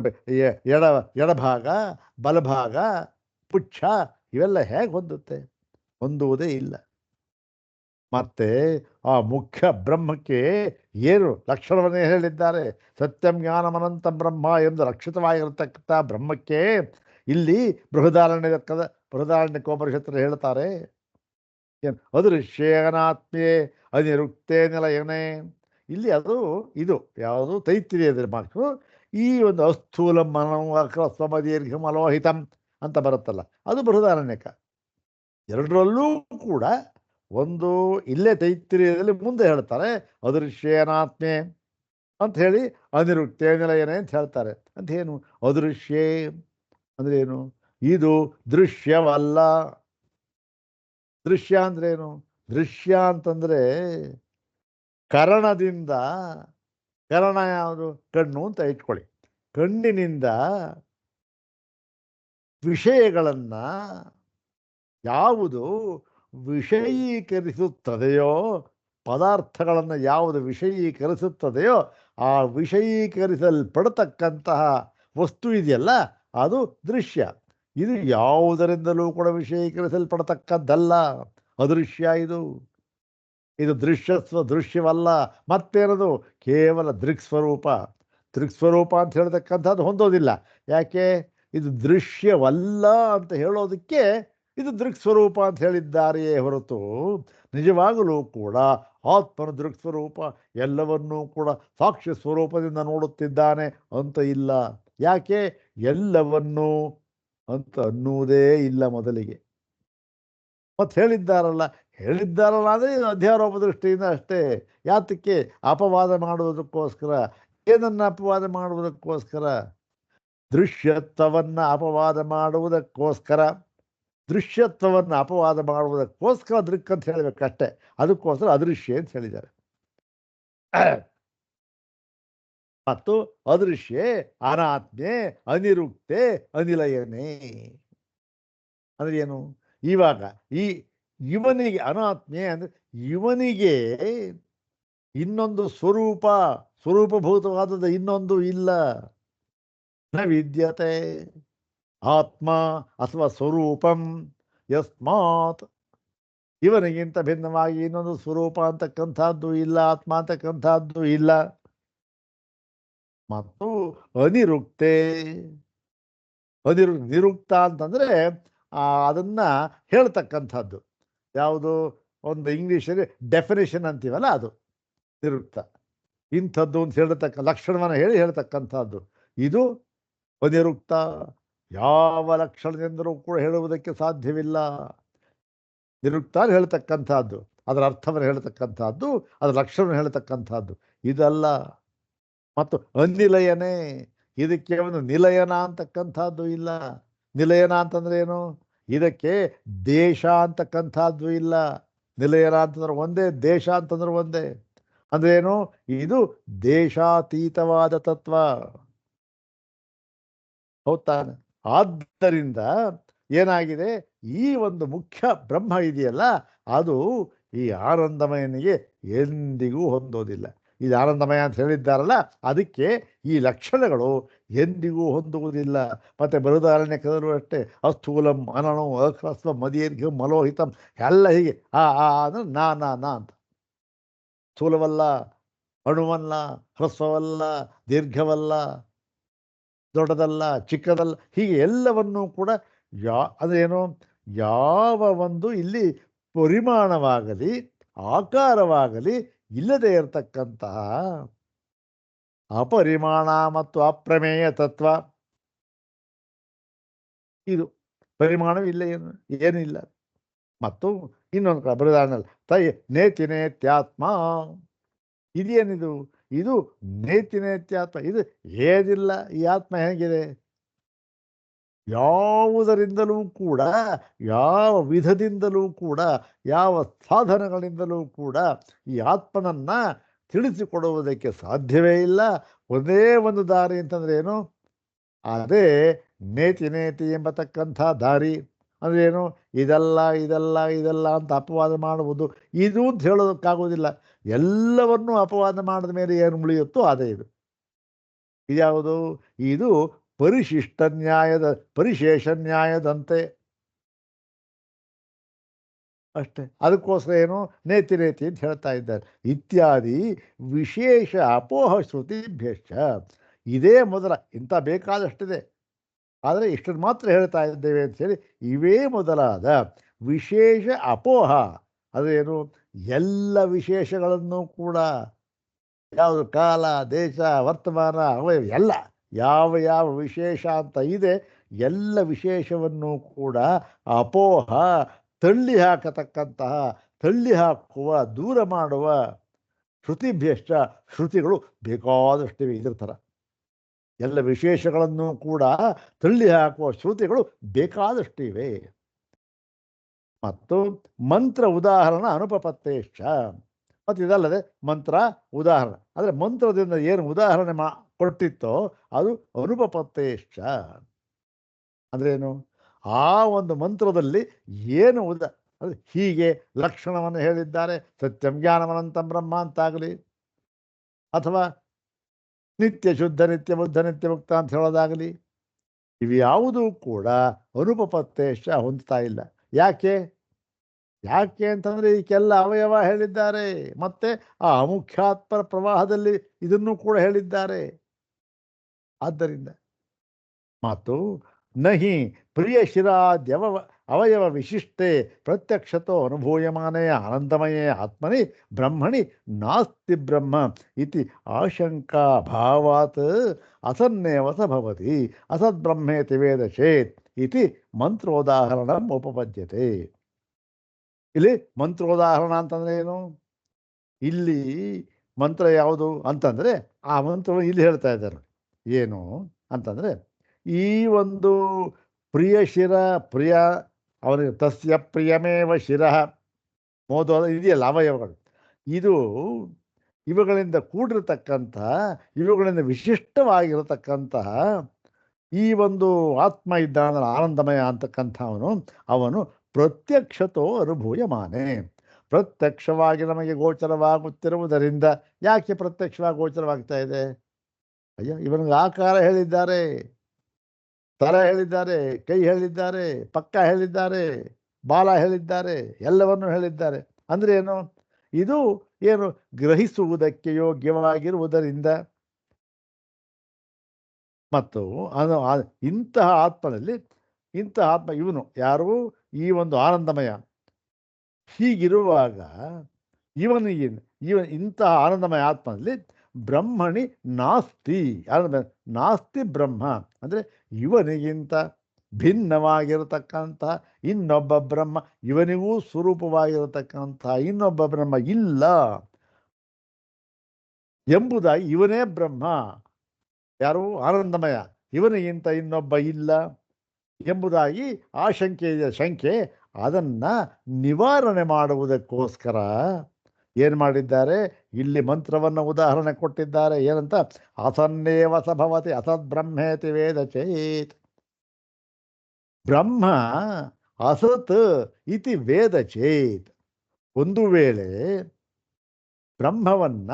ಎಡಭಾಗ, ಬಲಭಾಗ, ಪುಚ್ಛ ಇವೆಲ್ಲ ಹೇಗೆ ಹೊಂದುತ್ತೆ? ಹೊಂದುವುದೇ ಇಲ್ಲ. ಮತ್ತೆ ಆ ಮುಖ್ಯ ಬ್ರಹ್ಮಕ್ಕೆ ಏನು ಲಕ್ಷಣವನ್ನೇ ಹೇಳಿದ್ದಾರೆ. ಸತ್ಯಂ ಜ್ಞಾನಮನಂತ ಬ್ರಹ್ಮ ಎಂದು ರಕ್ಷಿತವಾಗಿರತಕ್ಕಂಥ ಬ್ರಹ್ಮಕ್ಕೆ ಇಲ್ಲಿ ಬೃಹದಾರಣ್ಯಕೋಪನಿಷತ್ತರು ಹೇಳ್ತಾರೆ, ಏನು ಅದೃಶ್ಯೇನಾತ್ಮೇ ಅನಿರುಕ್ತೇ ನಿಲಯನೇ. ಇಲ್ಲಿ ಅದು ಇದು ಯಾವುದು ತೈತ್ರಿಯದ ಮಾತು. ಈ ಒಂದು ಅಸ್ಥೂಲ ಸ್ವಮದೀರ್ಘಂ ಅಲೋಹಿತಂ ಅಂತ ಬರುತ್ತಲ್ಲ, ಅದು ಬೃಹದಾರಣ್ಯಕ. ಎರಡರಲ್ಲೂ ಕೂಡ ಒಂದು ಇಲ್ಲೇ ತೈತ್ರಿಯದಲ್ಲಿ ಮುಂದೆ ಹೇಳ್ತಾರೆ ಅದೃಶ್ಯೇನಾತ್ಮೆ ಅಂತ ಹೇಳಿ, ಅನಿರುಕ್ತೇ ನಿಲಯನೇ ಅಂತ ಹೇಳ್ತಾರೆ. ಅಂತ ಏನು ಅದೃಶ್ಯೇ ಅಂದ್ರೆ ಏನು? ಇದು ದೃಶ್ಯವಲ್ಲ. ದೃಶ್ಯ ಅಂದ್ರೇನು? ದೃಶ್ಯ ಅಂತಂದ್ರೆ ಕರಣದಿಂದ, ಕರಣ ಯಾವುದು? ಕಣ್ಣು ಅಂತ ಇಟ್ಕೊಳ್ಳಿ. ಕಣ್ಣಿನಿಂದ ವಿಷಯಗಳನ್ನ ಯಾವುದು ವಿಷಯೀಕರಿಸುತ್ತದೆಯೋ, ಪದಾರ್ಥಗಳನ್ನು ಯಾವುದು ವಿಷಯೀಕರಿಸುತ್ತದೆಯೋ ಆ ವಿಷಯೀಕರಿಸಲ್ಪಡತಕ್ಕಂತಹ ವಸ್ತು ಇದೆಯಲ್ಲ, ಅದು ದೃಶ್ಯ. ಇದು ಯಾವುದರಿಂದಲೂ ಕೂಡ ವಿಷಯೀಕರಿಸಲ್ಪಡತಕ್ಕದ್ದಲ್ಲ, ಅದೃಶ್ಯ. ಇದು ದೃಶ್ಯವಲ್ಲ. ಮತ್ತೇನದು? ಕೇವಲ ದೃಕ್ಸ್ವರೂಪ. ದೃಕ್ಸ್ವರೂಪ ಅಂತ ಹೇಳ್ತಕ್ಕಂಥದ್ದು ಹೊಂದೋದಿಲ್ಲ. ಯಾಕೆ? ಇದು ದೃಶ್ಯವಲ್ಲ ಅಂತ ಹೇಳೋದಕ್ಕೆ ಇದು ದೃಕ್ಸ್ವರೂಪ ಅಂತ ಹೇಳಿದ್ದಾರೆಯೇ ಹೊರತು ನಿಜವಾಗಲೂ ಕೂಡ ಆತ್ಮನ ದೃಕ್ಸ್ವರೂಪ ಎಲ್ಲವನ್ನೂ ಕೂಡ ಸಾಕ್ಷ್ಯ ಸ್ವರೂಪದಿಂದ ನೋಡುತ್ತಿದ್ದಾನೆ ಅಂತ ಇಲ್ಲ. ಯಾಕೆ? ಎಲ್ಲವನ್ನೂ ಅಂತ ಅನ್ನುವುದೇ ಇಲ್ಲ ಮೊದಲಿಗೆ. ಮತ್ತು ಹೇಳಿದ್ದಾರಲ್ಲ ಅಂದರೆ ಇದು ಅಧ್ಯಾರೋಪ ದೃಷ್ಟಿಯಿಂದ ಅಷ್ಟೇ. ಯಾತಕ್ಕೆ? ಅಪವಾದ ಮಾಡುವುದಕ್ಕೋಸ್ಕರ. ಏನನ್ನು ಅಪವಾದ ಮಾಡುವುದಕ್ಕೋಸ್ಕರ? ದೃಶ್ಯತ್ವವನ್ನು ಅಪವಾದ ಮಾಡುವುದಕ್ಕೋಸ್ಕರ. ದೃಶ್ಯತ್ವವನ್ನು ಅಪವಾದ ಮಾಡುವುದಕ್ಕೋಸ್ಕರ ದೃಕ್ ಅಂತ ಹೇಳಬೇಕಷ್ಟೆ. ಅದಕ್ಕೋಸ್ಕರ ಅದೃಶ್ಯ ಅಂತ ಹೇಳಿದ್ದಾರೆ. ಮತ್ತು ಅದೃಶ್ಯೆ ಅನಾತ್ಮೆ ಅನಿರುಕ್ತೆ ಅನಿಲಯನೇ ಅಂದ್ರೆ ಏನು? ಇವಾಗ ಇವನಿಗೆ ಅನಾತ್ಮೆ ಅಂದ್ರೆ ಇವನಿಗೆ ಇನ್ನೊಂದು ಸ್ವರೂಪಭೂತವಾದದ್ದು ಇನ್ನೊಂದು ಇಲ್ಲ. ನ ವಿದ್ಯತೆ ಆತ್ಮ ಅಥವಾ ಸ್ವರೂಪಂ ಯಸ್ಮಾತ್. ಇವನಿಗಿಂತ ಭಿನ್ನವಾಗಿ ಇನ್ನೊಂದು ಸ್ವರೂಪ ಅಂತಕ್ಕಂಥದ್ದು ಇಲ್ಲ, ಆತ್ಮ ಅಂತಕ್ಕಂಥದ್ದು ಇಲ್ಲ. ಮತ್ತು ಅನಿರುಕ್ತೆ. ನಿರುಕ್ತ ಅಂತಂದ್ರೆ ಅದನ್ನ ಹೇಳ್ತಕ್ಕಂಥದ್ದು ಯಾವುದು? ಒಂದು ಇಂಗ್ಲೀಷಲ್ಲಿ ಡೆಫಿನೇಷನ್ ಅಂತೀವಲ್ಲ, ಅದು ನಿರುಕ್ತ. ಇಂಥದ್ದು ಅಂತ ಲಕ್ಷಣವನ್ನು ಹೇಳ್ತಕ್ಕಂಥದ್ದು ಇದು ಅನಿರುಕ್ತ. ಯಾವ ಲಕ್ಷಣದಿಂದಲೂ ಕೂಡ ಹೇಳುವುದಕ್ಕೆ ಸಾಧ್ಯವಿಲ್ಲ. ನಿರುಕ್ತ ಹೇಳ್ತಕ್ಕಂಥದ್ದು, ಅದರ ಅರ್ಥವನ್ನು ಹೇಳ್ತಕ್ಕಂಥದ್ದು, ಅದರ ಲಕ್ಷಣವನ್ನು ಹೇಳ್ತಕ್ಕಂಥದ್ದು ಇದಲ್ಲ. ಮತ್ತು ಅನಿಲಯನೇ. ಇದಕ್ಕೆ ಒಂದು ನಿಲಯನ ಅಂತಕ್ಕಂಥದ್ದು ಇಲ್ಲ. ನಿಲಯನ ಅಂತಂದ್ರೆ ಏನು? ಇದಕ್ಕೆ ದೇಶ ಅಂತಕ್ಕಂಥದ್ದು ಇಲ್ಲ. ನಿಲಯನ ಅಂತಂದ್ರೆ ಒಂದೇ, ದೇಶ ಅಂತಂದ್ರೆ ಒಂದೇ. ಅಂದ್ರೇನು? ಇದು ದೇಶಾತೀತವಾದ ತತ್ವ. ಹೌದಾನೆ? ಆದ್ದರಿಂದ ಏನಾಗಿದೆ? ಈ ಒಂದು ಮುಖ್ಯ ಬ್ರಹ್ಮ ಇದೆಯಲ್ಲ, ಅದು ಈ ಆನಂದಮಯನಿಗೆ ಎಂದಿಗೂ ಹೊಂದೋದಿಲ್ಲ. ಇದು ಆನಂದಮಯ ಅಂತ ಹೇಳಿದ್ದಾರಲ್ಲ, ಅದಕ್ಕೆ ಈ ಲಕ್ಷಣಗಳು ಎಂದಿಗೂ ಹೊಂದುವುದಿಲ್ಲ. ಮತ್ತೆ ಬೃಹದಾರಣ್ಯಕದಲ್ಲೂ ಅಷ್ಟೇ ಅಸ್ಥೂಲಂ ಅನಣು ಅಹ್ರಸ್ವ ಮದೀರ್ಘಂ ಅಲೋಹಿತಂ ಎಲ್ಲ ಹೀಗೆ ಅಂದ್ರೆ ನಾ ಅಂತ. ಸ್ಥೂಲವಲ್ಲ, ಅಣುವಲ್ಲ, ಹ್ರಸ್ವವಲ್ಲ, ದೀರ್ಘವಲ್ಲ, ದೊಡ್ಡದಲ್ಲ, ಚಿಕ್ಕದಲ್ಲ, ಹೀಗೆ ಎಲ್ಲವನ್ನೂ ಕೂಡ ಅದೇನು? ಯಾವ ಒಂದು ಇಲ್ಲಿ ಪರಿಮಾಣವಾಗಲಿ ಆಕಾರವಾಗಲಿ ಇಲ್ಲದೆ ಇರತಕ್ಕಂತಹ ಅಪರಿಮಾಣ ಮತ್ತು ಅಪ್ರಮೇಯ ತತ್ವ. ಇದು ಪರಿಮಾಣವಿಲ್ಲ, ಏನಿಲ್ಲ. ಮತ್ತು ಇನ್ನೊಂದು ಬೃಹದಾರಣ್ಯ ತೈ ನೇತಿ ನೇತ್ಯಾತ್ಮ. ಇದೇನಿದು? ಇದು ನೇತಿ ನೇತ್ಯಾತ್ಮ. ಇದು ಏನಿಲ್ಲ. ಈ ಆತ್ಮ ಹೇಗಿದೆ? ಯಾವುದರಿಂದಲೂ ಕೂಡ, ಯಾವ ವಿಧದಿಂದಲೂ ಕೂಡ, ಯಾವ ಸಾಧನಗಳಿಂದಲೂ ಕೂಡ ಈ ಆತ್ಮನನ್ನ ತಿಳಿಸಿಕೊಡುವುದಕ್ಕೆ ಸಾಧ್ಯವೇ ಇಲ್ಲ. ಒಂದೇ ಒಂದು ದಾರಿ ಅಂತಂದ್ರೆ ಏನು? ಅದೇ ನೇತಿ ಎಂಬತಕ್ಕಂಥ ದಾರಿ. ಅಂದ್ರೆ ಏನು? ಇದೆಲ್ಲ ಅಂತ ಅಪವಾದ ಮಾಡುವುದು, ಇದು ಅಂತ ಹೇಳೋದಕ್ಕಾಗೋದಿಲ್ಲ. ಎಲ್ಲವನ್ನೂ ಅಪವಾದ ಮಾಡಿದ ಮೇಲೆ ಏನು ಉಳಿಯುತ್ತೋ ಅದೇ ಇದು. ಇದ್ಯಾವುದು? ಇದು ಪರಿಶಿಷ್ಟ ನ್ಯಾಯದ ಪರಿಶೇಷ ನ್ಯಾಯದಂತೆ. ಅಷ್ಟೇ. ಅದಕ್ಕೋಸ್ಕರ ಏನು ನೇತಿ ನೇತಿ ಅಂತ ಹೇಳ್ತಾ ಇದ್ದಾರೆ. ಇತ್ಯಾದಿ ವಿಶೇಷ ಅಪೋಹ ಶ್ರುತಿಭ್ಯಶ್ಚ. ಇದೇ ಮೊದಲ, ಇಂಥ ಬೇಕಾದಷ್ಟಿದೆ, ಆದರೆ ಇಷ್ಟನ್ನು ಮಾತ್ರ ಹೇಳ್ತಾ ಇದ್ದೇವೆ ಅಂಥೇಳಿ ಇವೇ ಮೊದಲಾದ ವಿಶೇಷ ಅಪೋಹ. ಅದೇನು, ಎಲ್ಲ ವಿಶೇಷಗಳನ್ನು ಕೂಡ, ಯಾವುದು ಕಾಲ ದೇಶ ವರ್ತಮಾನ ಅವಯವ ಎಲ್ಲ, ಯಾವ ಯಾವ ವಿಶೇಷ ಅಂತ ಇದೆ ಎಲ್ಲ ವಿಶೇಷವನ್ನು ಕೂಡ ಅಪೋಹ, ತಳ್ಳಿ ಹಾಕತಕ್ಕಂತಹ, ತಳ್ಳಿ ಹಾಕುವ, ದೂರ ಮಾಡುವ ಶ್ರುತಿಭ್ಯಷ್ಟ, ಶ್ರುತಿಗಳು ಬೇಕಾದಷ್ಟಿವೆ. ಇದ್ರ ಥರ ಎಲ್ಲ ವಿಶೇಷಗಳನ್ನು ಕೂಡ ತಳ್ಳಿ ಹಾಕುವ ಶ್ರುತಿಗಳು ಬೇಕಾದಷ್ಟಿವೆ. ಮತ್ತು ಮಂತ್ರ ಉದಾಹರಣ ಅನುಪಪತ್ತೇಶ್ಚ. ಮತ್ತು ಇದಲ್ಲದೆ ಮಂತ್ರ ಉದಾಹರಣೆ, ಅಂದರೆ ಮಂತ್ರದಿಂದ ಏನು ಉದಾಹರಣೆ ಕೊಟ್ಟಿತ್ತೋ ಅದು ಅನುಪಪತ್ತೇಶ್ಚ. ಅಂದ್ರೇನು, ಆ ಒಂದು ಮಂತ್ರದಲ್ಲಿ ಏನು ಅಂದರೆ ಹೀಗೆ ಲಕ್ಷಣವನ್ನು ಹೇಳಿದ್ದಾರೆ, ಸತ್ಯಂ ಜ್ಞಾನಮನಂತಂ ಬ್ರಹ್ಮ ಅಂತಾಗಲಿ, ಅಥವಾ ನಿತ್ಯ ಶುದ್ಧ ನಿತ್ಯ ಬುದ್ಧ ನಿತ್ಯ ಮುಕ್ತ ಅಂತ ಹೇಳೋದಾಗಲಿ, ಇವ್ಯಾವುದೂ ಕೂಡ ಅನುಪಪತ್ತೇಶ ಹೊಂದ್ತಾ ಇಲ್ಲ. ಯಾಕೆ ಯಾಕೆ ಅಂತಂದರೆ ಇದಕ್ಕೆಲ್ಲ ಅವಯವ ಹೇಳಿದ್ದಾರೆ, ಮತ್ತೆ ಆ ಅಮುಖ್ಯಾತ್ಮರ ಪ್ರವಾಹದಲ್ಲಿ ಇದನ್ನು ಕೂಡ ಹೇಳಿದ್ದಾರೆ. ಆದ್ದರಿಂದ ಮತ್ತು ನಹಿ ಪ್ರಿಯ ಶಿರಾದ್ಯವ ಅವಯವ ವಿಶಿಷ್ಟೆ ಪ್ರತ್ಯಕ್ಷತೋ ಅನುಭೂಯಮಾನೇ ಆನಂದಮಯೇ ಆತ್ಮನಿ ಬ್ರಹ್ಮಣಿ ನಾಸ್ತಿ ಬ್ರಹ್ಮ ಇತಿ ಆಶಂಕಾ ಭಾವಾತ್ ಅಸನ್ನೇವ ಸ ಭವತಿ ಅಸದ್ಬ್ರಹ್ಮೇತಿ ವೇದ ಚೇತ್ ಇತಿ ಮಂತ್ರೋದಾಹರಣ ಉಪಪದ್ಯತೆ. ಇಲ್ಲಿ ಮಂತ್ರೋದಾಹರಣ ಅಂತಂದ್ರೆ ಏನು, ಇಲ್ಲಿ ಮಂತ್ರ ಯಾವುದು ಅಂತಂದರೆ ಆ ಮಂತ್ರವನ್ನು ಇಲ್ಲಿ ಹೇಳ್ತಾ ಇದ್ದಾರೆ. ಏನು ಅಂತಂದರೆ, ಈ ಒಂದು ಪ್ರಿಯ ಶಿರ, ಪ್ರಿಯ ಅವನಿಗೆ ತಸ್ಯ ಪ್ರಿಯಮೇವ ಶಿರಃ ಮೋದೋದ ಇದೆಯಲ್ಲ ಅವಯವಗಳು, ಇದು ಇವುಗಳಿಂದ ಕೂಡಿರತಕ್ಕಂತಹ, ಇವುಗಳಿಂದ ವಿಶಿಷ್ಟವಾಗಿರತಕ್ಕಂತಹ ಈ ಒಂದು ಆತ್ಮ ಇದ್ದಾನಲ್ಲ ಆನಂದಮಯ ಅಂತಕ್ಕಂಥವನು, ಅವನು ಪ್ರತ್ಯಕ್ಷತೋ ಅನುಭೂಯಮಾನೆ, ಪ್ರತ್ಯಕ್ಷವಾಗಿ ನಮಗೆ ಗೋಚರವಾಗುತ್ತಿರುವುದರಿಂದ. ಯಾಕೆ ಪ್ರತ್ಯಕ್ಷವಾಗಿ ಗೋಚರವಾಗ್ತಾ ಇದೆ? ಅಯ್ಯೋ, ಇವನಿಗೆ ಆಕಾರ ಹೇಳಿದ್ದಾರೆ, ತಲೆ ಹೇಳಿದ್ದಾರೆ, ಕೈ ಹೇಳಿದ್ದಾರೆ, ಪಕ್ಕ ಹೇಳಿದ್ದಾರೆ, ಬಾಲ ಹೇಳಿದ್ದಾರೆ, ಎಲ್ಲವನ್ನೂ ಹೇಳಿದ್ದಾರೆ. ಅಂದರೆ ಏನು, ಇದು ಏನು ಗ್ರಹಿಸುವುದಕ್ಕೆ ಯೋಗ್ಯವಾಗಿರುವುದರಿಂದ. ಮತ್ತು ಇಂತಹ ಆತ್ಮನಲ್ಲಿ, ಇಂತಹ ಆತ್ಮ ಇವನು ಯಾರು, ಈ ಒಂದು ಆನಂದಮಯ. ಹೀಗಿರುವಾಗ ಇವನಿಗೆ ಇಂತಹ ಆನಂದಮಯ ಆತ್ಮನಲ್ಲಿ ಬ್ರಹ್ಮಣಿ ನಾಸ್ತಿ, ನಾಸ್ತಿ ಬ್ರಹ್ಮ ಅಂದರೆ ಇವನಿಗಿಂತ ಭಿನ್ನವಾಗಿರತಕ್ಕಂಥ ಇನ್ನೊಬ್ಬ ಬ್ರಹ್ಮ, ಇವನಿಗೂ ಸ್ವರೂಪವಾಗಿರತಕ್ಕಂಥ ಇನ್ನೊಬ್ಬ ಬ್ರಹ್ಮ ಇಲ್ಲ ಎಂಬುದಾಗಿ, ಇವನೇ ಬ್ರಹ್ಮ, ಯಾರು ಆನಂದಮಯ, ಇವನಿಗಿಂತ ಇನ್ನೊಬ್ಬ ಇಲ್ಲ ಎಂಬುದಾಗಿ ಆ ಶಂಕೆ ಇದೆ. ಶಂಕೆ ಅದನ್ನು ನಿವಾರಣೆ ಮಾಡುವುದಕ್ಕೋಸ್ಕರ ಏನು ಮಾಡಿದ್ದಾರೆ, ಇಲ್ಲಿ ಮಂತ್ರವನ್ನು ಉದಾಹರಣೆ ಕೊಟ್ಟಿದ್ದಾರೆ. ಏನಂತ, ಅಸನ್ನೇವ ಸ ಭವತಿ ಅಸದ್ ಬ್ರಹ್ಮೇತಿ ವೇದ ಚೇತ್. ಬ್ರಹ್ಮ ಅಸತ್ ಇತಿ ವೇದ ಚೇತ್. ಒಂದು ವೇಳೆ ಬ್ರಹ್ಮವನ್ನ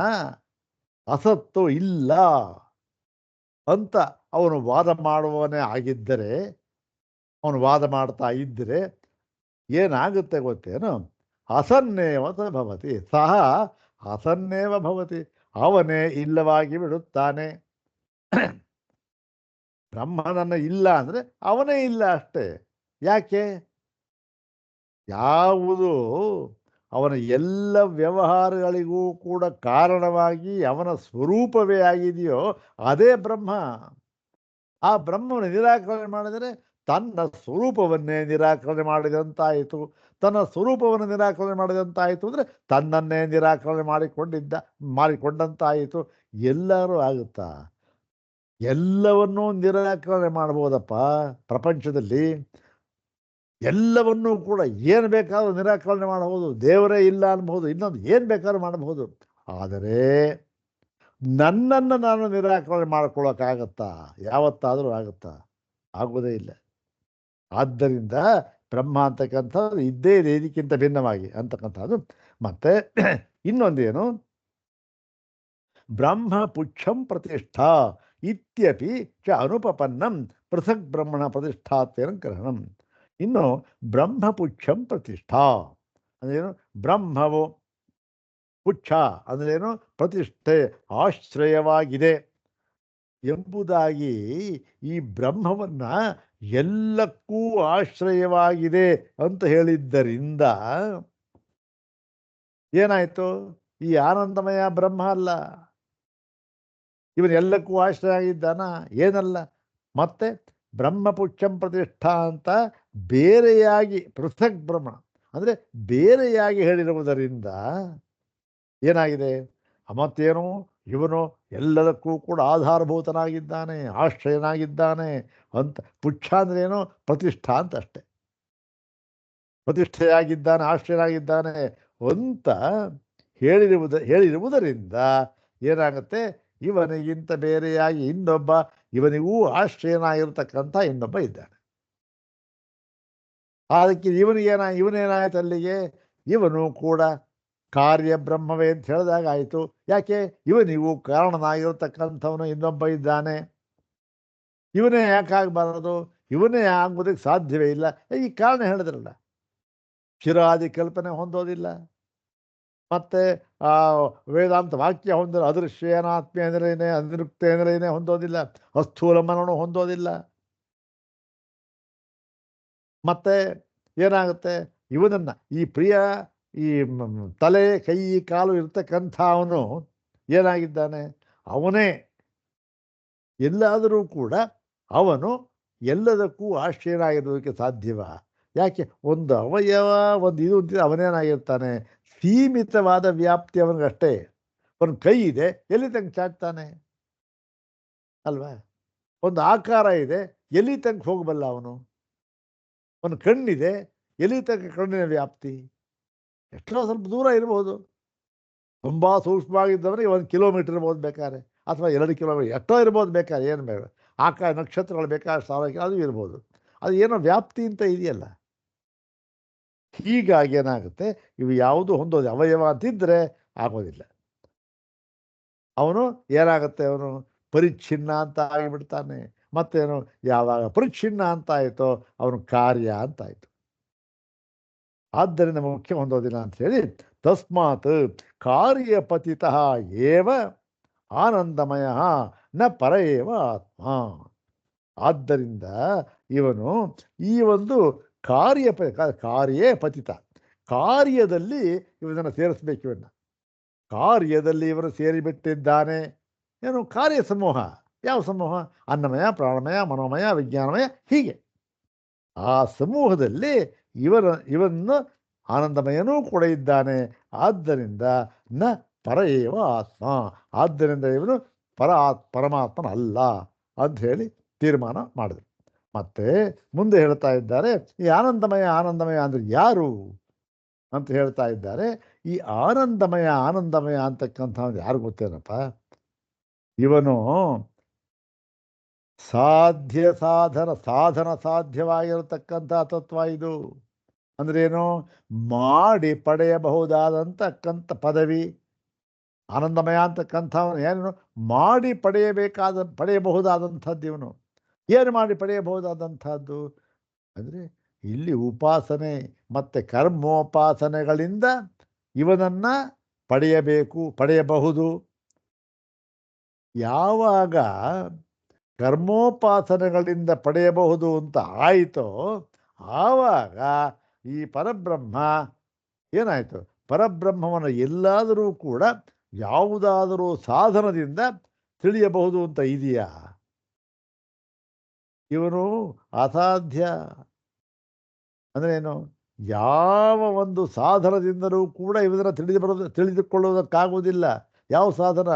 ಅಸತ್ತು ಇಲ್ಲ ಅಂತ ಅವನು ವಾದ ಮಾಡುವವನೇ ಆಗಿದ್ದರೆ, ಅವನು ವಾದ ಮಾಡ್ತಾ ಇದ್ದರೆ ಏನಾಗುತ್ತೆ ಗೊತ್ತೇನು, ಅಸನ್ನೇವ ಸ ಭವತಿ, ಸಹ ಅಸನ್ನೇವ ಭವತಿ, ಅವನೇ ಇಲ್ಲವಾಗಿ ಬಿಡುತ್ತಾನೆ. ಬ್ರಹ್ಮನನ್ನು ಇಲ್ಲ ಅಂದರೆ ಅವನೇ ಇಲ್ಲ ಅಷ್ಟೇ. ಯಾಕೆ, ಯಾವುದು ಅವನ ಎಲ್ಲ ವ್ಯವಹಾರಗಳಿಗೂ ಕೂಡ ಕಾರಣವಾಗಿ ಅವನ ಸ್ವರೂಪವೇ ಆಗಿದೆಯೋ ಅದೇ ಬ್ರಹ್ಮ. ಆ ಬ್ರಹ್ಮವನ್ನು ನಿರಾಕರಣೆ ಮಾಡಿದರೆ ತನ್ನ ಸ್ವರೂಪವನ್ನೇ ನಿರಾಕರಣೆ ಮಾಡಿದಂತಾಯಿತು. ತನ್ನ ಸ್ವರೂಪವನ್ನು ನಿರಾಕರಣೆ ಮಾಡಿದಂತಾಯಿತು ಅಂದರೆ ತನ್ನನ್ನೇ ನಿರಾಕರಣೆ ಮಾಡಿಕೊಂಡಂತಾಯಿತು. ಎಲ್ಲರೂ ಆಗುತ್ತಾ? ಎಲ್ಲವನ್ನೂ ನಿರಾಕರಣೆ ಮಾಡ್ಬೋದಪ್ಪ ಪ್ರಪಂಚದಲ್ಲಿ. ಎಲ್ಲವನ್ನೂ ಕೂಡ ಏನು ಬೇಕಾದ್ರೂ ನಿರಾಕರಣೆ ಮಾಡಬಹುದು, ದೇವರೇ ಇಲ್ಲ ಅನ್ಬಹುದು, ಇನ್ನೊಂದು ಏನು ಬೇಕಾದ್ರೂ ಮಾಡಬಹುದು. ಆದರೆ ನನ್ನನ್ನು ನಾನು ನಿರಾಕರಣೆ ಮಾಡ್ಕೊಳ್ಳೋಕ್ಕಾಗತ್ತಾ? ಯಾವತ್ತಾದರೂ ಆಗುತ್ತಾ? ಆಗೋದೇ ಇಲ್ಲ. ಆದ್ದರಿಂದ ಬ್ರಹ್ಮ ಅಂತಕ್ಕಂಥದ್ದು ಇದ್ದೇ ಇದೆ, ಇದಕ್ಕಿಂತ ಭಿನ್ನವಾಗಿ ಅಂತಕ್ಕಂಥದ್ದು. ಮತ್ತೆ ಇನ್ನೊಂದೇನು, ಬ್ರಹ್ಮ ಪುಚ್ಛಂ ಪ್ರತಿಷ್ಠಾ ಇತ್ಯಪಿ ಚ ಅನುಪಪನ್ನಂ ಪೃಥಕ್ ಬ್ರಹ್ಮಣ ಪ್ರತಿಷ್ಠಾತ್ವೇನ ಗ್ರಹಣಂ. ಇನ್ನು ಬ್ರಹ್ಮಪುಚ್ಛಂ ಪ್ರತಿಷ್ಠಾ, ಅಂದ್ರೇನು? ಬ್ರಹ್ಮವು ಪುಚ್ಛ ಅಂದ್ರೇನು? ಪ್ರತಿಷ್ಠೆ, ಆಶ್ರಯವಾಗಿದೆ ಎಂಬುದಾಗಿ ಈ ಬ್ರಹ್ಮವನ್ನ ಎಲ್ಲಕ್ಕೂ ಆಶ್ರಯವಾಗಿದೆ ಅಂತ ಹೇಳಿದ್ದರಿಂದ ಏನಾಯ್ತು? ಈ ಆನಂದಮಯ ಬ್ರಹ್ಮ ಅಲ್ಲ, ಇವನು ಎಲ್ಲಕ್ಕೂ ಆಶ್ರಯ ಆಗಿದ್ದಾನ? ಏನಲ್ಲ. ಮತ್ತೆ ಬ್ರಹ್ಮಪುಚ್ಛಂ ಪ್ರತಿಷ್ಠಾ ಅಂತ ಬೇರೆಯಾಗಿ ಪೃಥಕ್ ಬ್ರಹ್ಮ ಅಂದರೆ ಬೇರೆಯಾಗಿ ಹೇಳಿರುವುದರಿಂದ ಏನಾಗಿದೆ? ಮತ್ತೇನು? ಇವನು ಎಲ್ಲದಕ್ಕೂ ಕೂಡ ಆಧಾರಭೂತನಾಗಿದ್ದಾನೆ, ಆಶ್ರಯನಾಗಿದ್ದಾನೆ ಅಂತ. ಪುಚ್ಛ ಅಂದ್ರೇನು? ಪ್ರತಿಷ್ಠಾ ಅಂತ ಅಷ್ಟೆ. ಪ್ರತಿಷ್ಠೆಯಾಗಿದ್ದಾನೆ, ಆಶ್ರಯನಾಗಿದ್ದಾನೆ ಅಂತ ಹೇಳಿರುವುದರಿಂದ ಏನಾಗುತ್ತೆ? ಇವನಿಗಿಂತ ಬೇರೆಯಾಗಿ ಇನ್ನೊಬ್ಬ, ಇವನಿಗೂ ಆಶ್ರಯನಾಗಿರ್ತಕ್ಕಂಥ ಇನ್ನೊಬ್ಬ ಇದ್ದಾನೆ. ಅದಕ್ಕೆ ಇವನೇನಾಯ್ತು ಅಲ್ಲಿಗೆ? ಇವನು ಕೂಡ ಕಾರ್ಯ ಬ್ರಹ್ಮವೇ ಅಂತ ಹೇಳಿದಾಗ ಆಯಿತು. ಯಾಕೆ? ಇವನಿಗೂ ಕಾರಣನಾಗಿರ್ತಕ್ಕಂಥವನು ಇನ್ನೊಬ್ಬ ಇದ್ದಾನೆ. ಇವನೇ ಯಾಕಾಗಬಾರದು? ಇವನೇ ಆಗುವುದಕ್ಕೆ ಸಾಧ್ಯವೇ ಇಲ್ಲ. ಈ ಕಾರಣ ಹೇಳಿದ್ರಲ್ಲ, ಚಿರಾದಿ ಕಲ್ಪನೆ ಹೊಂದೋದಿಲ್ಲ, ಮತ್ತೆ ಆ ವೇದಾಂತ ವಾಕ್ಯ ಹೊಂದಿಲ್ಲ, ಅದೃಶ್ಯನಾತ್ಮೆ ಅಂದ್ರೇನೆ, ಅನಿರುಕ್ತ ಅಂದ್ರೇನೆ ಹೊಂದೋದಿಲ್ಲ, ಅಸ್ಥೂಲ ಮನೋನು ಹೊಂದೋದಿಲ್ಲ. ಮತ್ತೆ ಏನಾಗುತ್ತೆ? ಇವನನ್ನ ಈ ಪ್ರಿಯ ಈ ತಲೆ ಕೈ ಕಾಲು ಇರ್ತಕ್ಕಂಥ ಅವನು ಏನಾಗಿದ್ದಾನೆ? ಅವನೇ ಎಲ್ಲಾದರೂ ಕೂಡ ಅವನು ಎಲ್ಲದಕ್ಕೂ ಆಶ್ರಯನಾಗಿರೋದಕ್ಕೆ ಸಾಧ್ಯವ? ಯಾಕೆ? ಒಂದು ಅವಯವ, ಒಂದು ಇದು ಅಂತಿದ್ರೆ ಅವನೇನಾಗಿರ್ತಾನೆ? ಸೀಮಿತವಾದ ವ್ಯಾಪ್ತಿ ಅವನಿಗಷ್ಟೇ. ಒಂದು ಕೈ ಇದೆ, ಎಲ್ಲಿ ತನಕ ಚಾಚ್ತಾನೆ ಅಲ್ವಾ? ಒಂದು ಆಕಾರ ಇದೆ, ಎಲ್ಲಿ ತನಕ ಹೋಗಬಲ್ಲ ಅವನು? ಒಂದು ಕಣ್ಣಿದೆ, ಎಲ್ಲಿ ತನಕ ಕಣ್ಣಿನ ವ್ಯಾಪ್ತಿ? ಎಷ್ಟೋ ಸ್ವಲ್ಪ ದೂರ ಇರ್ಬೋದು, ತುಂಬ ಸೂಕ್ಷ್ಮವಾಗಿದ್ದವರಿಗೆ 1 ಕಿಲೋಮೀಟರ್ ಇರ್ಬೋದು ಬೇಕಾದ್ರೆ, ಅಥವಾ 2 ಕಿಲೋಮೀಟರ್ ಎಷ್ಟೋ ಇರ್ಬೋದು ಬೇಕಾದ್ರೆ. ಏನು ಬೇಡ, ಆಕಾಶ ನಕ್ಷತ್ರಗಳು ಬೇಕಾದ್ರೆ 1000 ಅದು ಇರ್ಬೋದು. ಅದು ಏನೋ ವ್ಯಾಪ್ತಿ ಅಂತ ಇದೆಯಲ್ಲ. ಹೀಗಾಗಿ ಏನಾಗುತ್ತೆ? ಇವು ಯಾವುದು ಹೊಂದೋದು ಅವಯವ ಅಂತಿದ್ರೆ ಆಗೋದಿಲ್ಲ. ಅವನು ಏನಾಗುತ್ತೆ? ಅವನು ಪರಿಚ್ಛಿನ್ನ ಅಂತ ಆಗಿಬಿಡ್ತಾನೆ. ಮತ್ತೇನು? ಯಾವಾಗ ಪರಿಚ್ಛಿನ್ನ ಅಂತ ಆಯಿತೋ ಅವನು ಕಾರ್ಯ ಅಂತ ಆಯಿತು. ಆದ್ದರಿಂದ ಮುಖ್ಯ ಹೊಂದೋದಿಲ್ಲ ಅಂತ ಹೇಳಿ, ತಸ್ಮಾತ್ ಕಾರ್ಯಪತಿತಃ ಏವ ಆನಂದಮಯ ನ ಪರ ಏವ ಆತ್ಮ. ಆದ್ದರಿಂದ ಇವನು ಈ ಒಂದು ಕಾರ್ಯೇ ಪತಿತ, ಕಾರ್ಯದಲ್ಲಿ ಇವನನ್ನು ಸೇರಿಸ್ಬೇಕು. ಇವನ್ನ ಕಾರ್ಯದಲ್ಲಿ ಇವನು ಸೇರಿಬಿಟ್ಟಿದ್ದಾನೆ. ಏನು? ಕಾರ್ಯ ಸಮೂಹ. ಯಾವ ಸಮೂಹ? ಅನ್ನಮಯ, ಪ್ರಾಣಮಯ, ಮನೋಮಯ, ವಿಜ್ಞಾನಮಯ, ಹೀಗೆ ಆ ಸಮೂಹದಲ್ಲಿ ಇವನ್ನು ಆನಂದಮಯನೂ ಕೂಡ ಇದ್ದಾನೆ. ಆದ್ದರಿಂದ ನ ಪರ ಏವ ಆತ್ಮ, ಆದ್ದರಿಂದ ಇವನು ಪರಮಾತ್ಮನಲ್ಲ ಅಂತ ಹೇಳಿ ತೀರ್ಮಾನ ಮಾಡಿದ್ರು. ಮತ್ತೆ ಮುಂದೆ ಹೇಳ್ತಾ ಇದ್ದಾರೆ, ಈ ಆನಂದಮಯ ಅಂದರೆ ಯಾರು ಅಂತ ಹೇಳ್ತಾ ಇದ್ದಾರೆ. ಈ ಆನಂದಮಯ ಅಂತಕ್ಕಂಥ ಯಾರು ಗೊತ್ತೇನಪ್ಪ? ಇವನು ಸಾಧನ ಸಾಧ್ಯವಾಗಿರತಕ್ಕಂಥ ತತ್ವ ಇದು. ಅಂದ್ರೇನು? ಮಾಡಿ ಪಡೆಯಬಹುದಾದಂತಕ್ಕಂಥ ಪದವಿ. ಆನಂದಮಯ ಅಂತಕ್ಕಂಥವನು ಏನು? ಮಾಡಿ ಪಡೆಯಬಹುದಾದಂಥದ್ದು ಇವನು. ಏನು ಮಾಡಿ ಪಡೆಯಬಹುದಾದಂಥದ್ದು ಅಂದರೆ ಇಲ್ಲಿ ಉಪಾಸನೆ ಮತ್ತು ಕರ್ಮೋಪಾಸನೆಗಳಿಂದ ಇವನನ್ನ ಪಡೆಯಬಹುದು. ಯಾವಾಗ ಕರ್ಮೋಪಾಸನೆಗಳಿಂದ ಪಡೆಯಬಹುದು ಅಂತ ಆಯಿತೋ ಆವಾಗ ಈ ಪರಬ್ರಹ್ಮ ಏನಾಯಿತು? ಪರಬ್ರಹ್ಮವನ್ನು ಎಲ್ಲಾದರೂ ಕೂಡ ಯಾವುದಾದರೂ ಸಾಧನದಿಂದ ತಿಳಿಯಬಹುದು ಅಂತ ಇದೆಯಾ? ಇವನು ಅಸಾಧ್ಯ. ಅಂದ್ರೇನು? ಯಾವ ಒಂದು ಸಾಧನದಿಂದಲೂ ಕೂಡ ಇವನ್ನ ತಿಳಿದುಕೊಳ್ಳುವುದಕ್ಕಾಗುವುದಿಲ್ಲ. ಯಾವ ಸಾಧನ?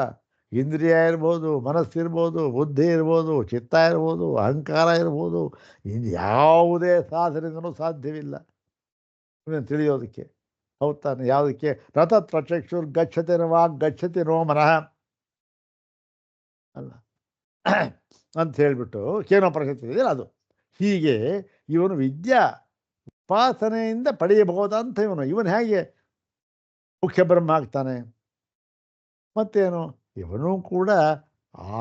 ಇಂದ್ರಿಯ ಇರ್ಬೋದು, ಮನಸ್ಸಿರ್ಬೋದು, ಬುದ್ಧಿ ಇರ್ಬೋದು, ಚಿತ್ತ ಇರ್ಬೋದು, ಅಹಂಕಾರ ಇರ್ಬೋದು, ಯಾವುದೇ ಸಾಧನೆಯಿಂದಲೂ ಸಾಧ್ಯವಿಲ್ಲ ಇವನು ತಿಳಿಯೋದಕ್ಕೆ. ಹೌದು ತಾನೆ? ಯಾವುದಕ್ಕೆ? ರತತ್ರ ಚಕ್ಷುರ್ ಗಚ್ಚತಿ ವಾಗ್ ಗಚ್ಚತಿ ನೋ ಮನಃ ಅಲ್ಲ ಅಂತ ಹೇಳಿಬಿಟ್ಟು ಕೇನೋ ಪ್ರಶಸ್ತಿ ಇದೆಯಲ್ಲ ಅದು. ಹೀಗೆ ಇವನು ಉಪಾಸನೆಯಿಂದ ಪಡೆಯಬಹುದಂತ ಇವನು ಹೇಗೆ ಮುಖ್ಯ ಬ್ರಹ್ಮ ಆಗ್ತಾನೆ? ಮತ್ತೇನು? ಇವನು ಕೂಡ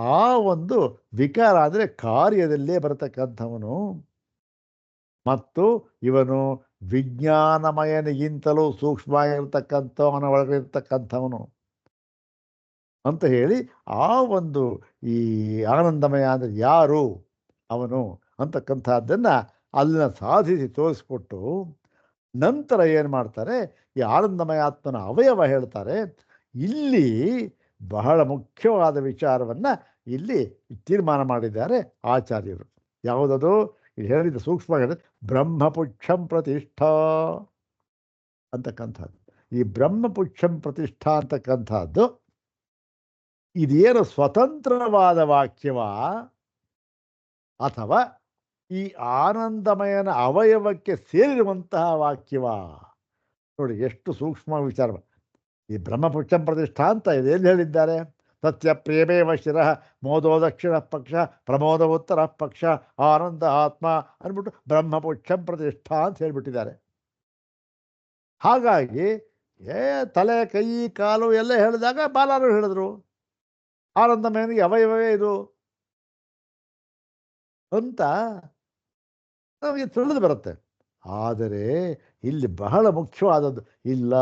ಆ ಒಂದು ವಿಕಾರ ಅಂದರೆ ಕಾರ್ಯದಲ್ಲೇ ಬರತಕ್ಕಂಥವನು. ಮತ್ತು ಇವನು ವಿಜ್ಞಾನಮಯನಿಗಿಂತಲೂ ಸೂಕ್ಷ್ಮ ಇರತಕ್ಕಂಥವನ ಒಳಗಿರ್ತಕ್ಕಂಥವನು ಅಂತ ಹೇಳಿ ಆ ಒಂದು ಈ ಆನಂದಮಯ ಅಂದರೆ ಯಾರು ಅವನು ಅಂತಕ್ಕಂಥದ್ದನ್ನು ಅಲ್ಲಿನ ಸಾಧಿಸಿ ತೋರಿಸ್ಕೊಟ್ಟು ನಂತರ ಏನು ಮಾಡ್ತಾರೆ, ಈ ಆನಂದಮಯ ಆತ್ಮನ ಅವಯವ ಹೇಳ್ತಾರೆ. ಇಲ್ಲಿ ಬಹಳ ಮುಖ್ಯವಾದ ವಿಚಾರವನ್ನು ಇಲ್ಲಿ ತೀರ್ಮಾನ ಮಾಡಿದ್ದಾರೆ ಆಚಾರ್ಯರು. ಯಾವುದದು? ಇದು ಹೇಳಿದ ಸೂಕ್ಷ್ಮ ಬ್ರಹ್ಮಪುಚ್ಛಂ ಪ್ರತಿಷ್ಠಾ ಅಂತಕ್ಕಂಥದ್ದು. ಈ ಬ್ರಹ್ಮಪುಚ್ಛಂ ಪ್ರತಿಷ್ಠಾ ಅಂತಕ್ಕಂಥದ್ದು ಇದೇನು ಸ್ವತಂತ್ರವಾದ ವಾಕ್ಯವ ಅಥವಾ ಈ ಆನಂದಮಯನ ಅವಯವಕ್ಕೆ ಸೇರಿರುವಂತಹ ವಾಕ್ಯವ? ನೋಡಿ ಎಷ್ಟು ಸೂಕ್ಷ್ಮ ವಿಚಾರ. ಈ ಬ್ರಹ್ಮಪುಚ್ಛಂ ಪ್ರತಿಷ್ಠಾ ಅಂತ ಇದೆ ಎಲ್ಲಿ ಹೇಳಿದ್ದಾರೆ? ಸತ್ಯ ಪ್ರೇಮೇವ ಶಿರಃ ಮೋದೋ ದಕ್ಷಿಣ ಪಕ್ಷ ಪ್ರಮೋದ ಉತ್ತರ ಪಕ್ಷ ಆನಂದ ಆತ್ಮ ಅಂದ್ಬಿಟ್ಟು ಬ್ರಹ್ಮಪುಚ್ಛಂ ಪ್ರತಿಷ್ಠಾ ಅಂತ ಹೇಳಿಬಿಟ್ಟಿದ್ದಾರೆ. ಹಾಗಾಗಿ ತಲೆ ಕೈ ಕಾಲು ಎಲ್ಲ ಹೇಳಿದಾಗ ಬಾಲರು ಹೇಳಿದ್ರು ಆನಂದಮಯನಿಗೆ ಅವಯವೇ ಇದು ಅಂತ ನಮಗೆ ತಿಳಿದು ಬರುತ್ತೆ. ಆದರೆ ಇಲ್ಲಿ ಬಹಳ ಮುಖ್ಯವಾದದ್ದು ಇಲ್ಲ,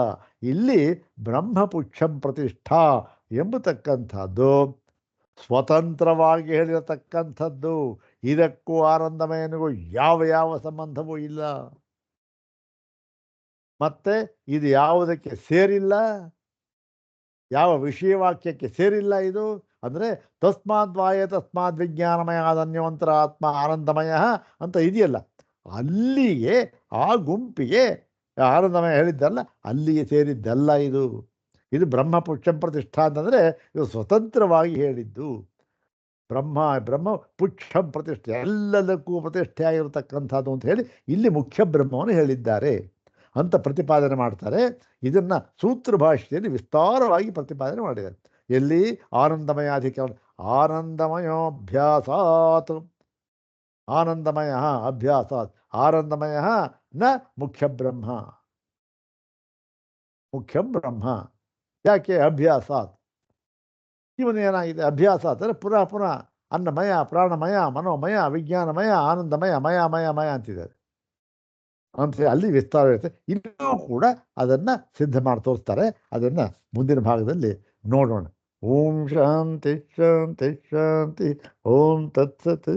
ಇಲ್ಲಿ ಬ್ರಹ್ಮಪುಚ್ಛಂ ಪ್ರತಿಷ್ಠಾ ಎಂಬತಕ್ಕಂಥದ್ದು ಸ್ವತಂತ್ರವಾಗಿ ಹೇಳಿರತಕ್ಕಂಥದ್ದು. ಇದಕ್ಕೂ ಆನಂದಮಯನಿಗೂ ಯಾವ ಸಂಬಂಧವೂ ಇಲ್ಲ. ಮತ್ತೆ ಇದು ಯಾವುದಕ್ಕೆ ಸೇರಿಲ್ಲ, ಯಾವ ವಿಷಯವಾಕ್ಯಕ್ಕೆ ಸೇರಿಲ್ಲ. ಇದು ಅಂದರೆ ತಸ್ಮಾದ್ವಾಯ ತಸ್ಮಾದ್ ವಿಜ್ಞಾನಮಯ ಅನ್ಯವಂತರ ಆತ್ಮ ಆನಂದಮಯ ಅಂತ ಇದೆಯಲ್ಲ, ಅಲ್ಲಿಗೆ ಆ ಗುಂಪಿಗೆ ಆನಂದಮಯ ಹೇಳಿದ್ದಲ್ಲ, ಅಲ್ಲಿಗೆ ಸೇರಿದ್ದಲ್ಲ ಇದು. ಬ್ರಹ್ಮಪುಚ್ಛಂ ಪ್ರತಿಷ್ಠಾ ಅಂತಂದರೆ ಇದು ಸ್ವತಂತ್ರವಾಗಿ ಹೇಳಿದ್ದು. ಬ್ರಹ್ಮ ಪುಚ್ಛಂ ಪ್ರತಿಷ್ಠೆ, ಎಲ್ಲದಕ್ಕೂ ಪ್ರತಿಷ್ಠೆ ಆಗಿರತಕ್ಕಂಥದ್ದು ಅಂತ ಹೇಳಿ ಇಲ್ಲಿ ಮುಖ್ಯ ಬ್ರಹ್ಮವನ್ನು ಹೇಳಿದ್ದಾರೆ ಅಂತ ಪ್ರತಿಪಾದನೆ ಮಾಡ್ತಾರೆ. ಇದನ್ನು ಸೂತ್ರ ಭಾಷೆಯಲ್ಲಿ ವಿಸ್ತಾರವಾಗಿ ಪ್ರತಿಪಾದನೆ ಮಾಡಿದ್ದಾರೆ. ಎಲ್ಲಿ? ಆನಂದಮಯಾಧಿಕರಣ. ಆನಂದಮಯೋಭ್ಯಾಸಾತ್, ಆನಂದಮಯ ಅಭ್ಯಾಸಾತ್, ಆನಂದಮಯ ನ ಮುಖ್ಯ ಬ್ರಹ್ಮ. ಮುಖ್ಯ ಬ್ರಹ್ಮ ಯಾಕೆ? ಅಭ್ಯಾಸಾತ್. ಇವನು ಏನಾಗಿದೆ? ಅಭ್ಯಾಸಾತ್ ಅಂದರೆ ಪುನಃ ಅನ್ನಮಯ ಪ್ರಾಣಮಯ ಮನೋಮಯ ವಿಜ್ಞಾನಮಯ ಆನಂದಮಯ ಮಯ ಅಂತಿದ್ದಾರೆ ಅಂತ ಅಲ್ಲಿ ವಿಸ್ತಾರ ಇರುತ್ತೆ. ಇನ್ನೂ ಕೂಡ ಅದನ್ನು ಸಿದ್ಧ ಮಾಡಿ ತೋರಿಸ್ತಾರೆ. ಅದನ್ನು ಮುಂದಿನ ಭಾಗದಲ್ಲಿ ನೋಡೋಣ. ಓಂ ಶಾಂತಿ ಶಾಂತಿ ಶಾಂತಿ. ಓಂ ತತ್ಸತ್.